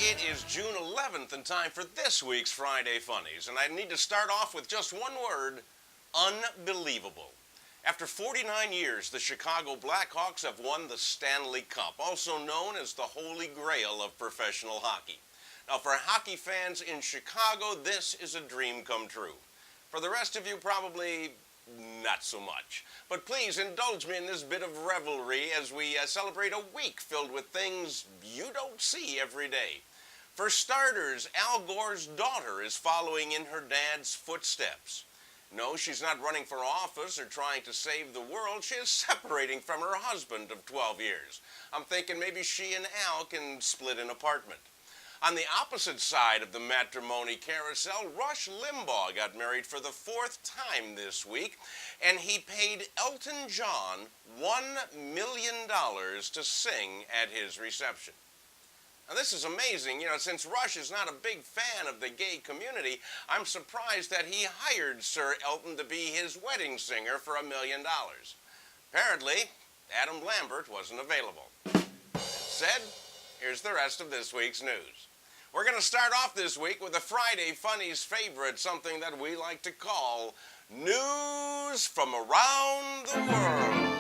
it is June 11th and time for this week's Friday Funnies. And I need to start off with just one word, unbelievable. After 49 years, the Chicago Blackhawks have won the Stanley Cup, also known as the Holy Grail of professional hockey. Now, for hockey fans in Chicago, this is a dream come true. For the rest of you, probably not so much. But please indulge me in this bit of revelry as we celebrate a week filled with things you don't see every day. For starters, Al Gore's daughter is following in her dad's footsteps. No, she's not running for office or trying to save the world. She is separating from her husband of 12 years. I'm thinking maybe she and Al can split an apartment. On the opposite side of the matrimony carousel, Rush Limbaugh got married for the 4th time this week, and he paid Elton John $1 million to sing at his reception. Now, this is amazing. You know, since Rush is not a big fan of the gay community, I'm surprised that he hired Sir Elton to be his wedding singer for $1 million. Apparently, Adam Lambert wasn't available. That said, here's the rest of this week's news. We're going to start off this week with a Friday Funnies favorite, something that we like to call News from Around the World.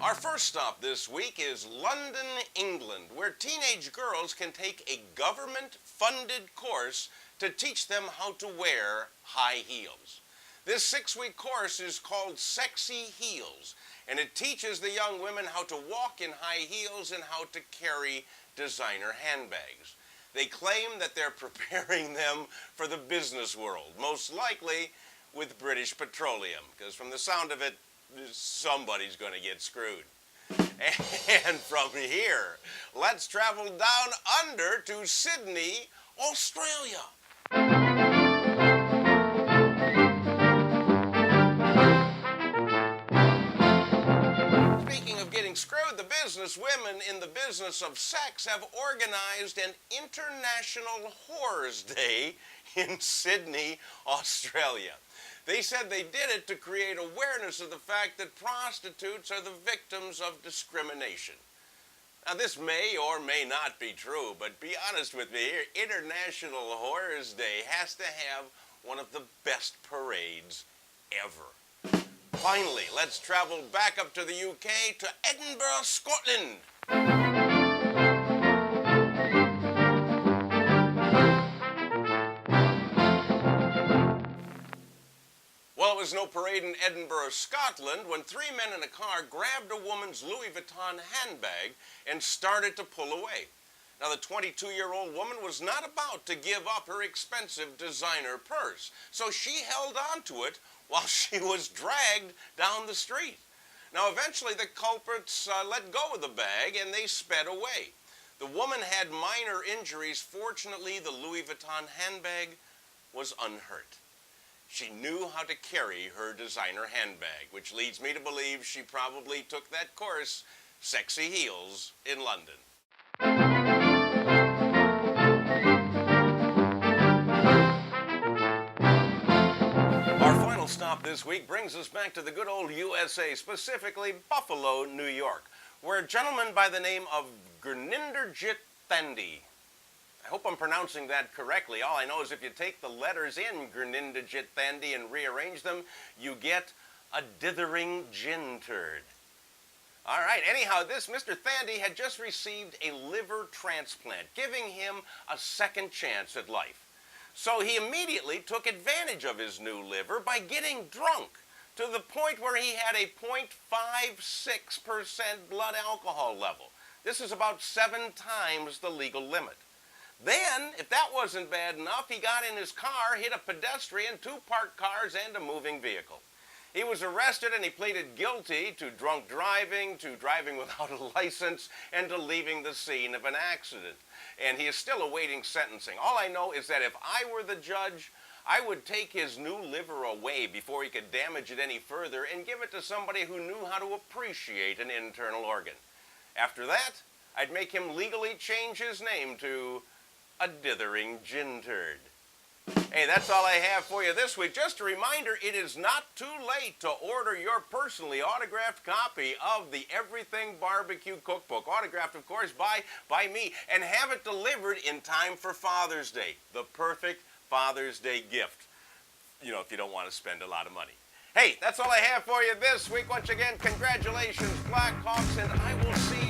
Our first stop this week is London, England, where teenage girls can take a government-funded course to teach them how to wear high heels. This 6-week course is called Sexy Heels, and it teaches the young women how to walk in high heels and how to carry designer handbags. They claim that they're preparing them for the business world, most likely with British Petroleum, because from the sound of it, somebody's going to get screwed. And from here, let's travel down under to Sydney, Australia. Screwed, the business women in the business of sex have organized an International Whores Day in Sydney, Australia. They said they did it to create awareness of the fact that prostitutes are the victims of discrimination. Now, this may or may not be true, but be honest with me here, International Whores Day has to have one of the best parades ever. Finally, let's travel back up to the UK to Edinburgh, Scotland. Well, it was no parade in Edinburgh, Scotland, when 3 men in a car grabbed a woman's Louis Vuitton handbag and started to pull away. Now, the 22-year-old woman was not about to give up her expensive designer purse, so she held on to it while she was dragged down the street. Now, eventually, the culprits let go of the bag and they sped away. The woman had minor injuries. Fortunately, the Louis Vuitton handbag was unhurt. She knew how to carry her designer handbag, which leads me to believe she probably took that course, Sexy Heels, in London. Stop this week brings us back to the good old USA, specifically Buffalo, New York, where a gentleman by the name of Gurninderjit Thandi, I hope I'm pronouncing that correctly. All I know is if you take the letters in Gurninderjit Thandi and rearrange them, you get a dithering gin turd. All right, anyhow, this Mr. Thandi had just received a liver transplant, giving him a second chance at life. So he immediately took advantage of his new liver by getting drunk to the point where he had a 0.56% blood alcohol level. This is about 7 times the legal limit. Then, if that wasn't bad enough, he got in his car, hit a pedestrian, 2 parked cars, and a moving vehicle. He was arrested and he pleaded guilty to drunk driving, to driving without a license, and to leaving the scene of an accident. And he is still awaiting sentencing. All I know is that if I were the judge, I would take his new liver away before he could damage it any further and give it to somebody who knew how to appreciate an internal organ. After that, I'd make him legally change his name to a dithering gin turd. Hey, that's all I have for you this week. Just a reminder, it is not too late to order your personally autographed copy of the Everything Barbecue Cookbook. Autographed, of course, by me, and have it delivered in time for Father's Day. The perfect Father's Day gift, you know, if you don't want to spend a lot of money. Hey, that's all I have for you this week. Once again, congratulations, Blackhawks, and I will see you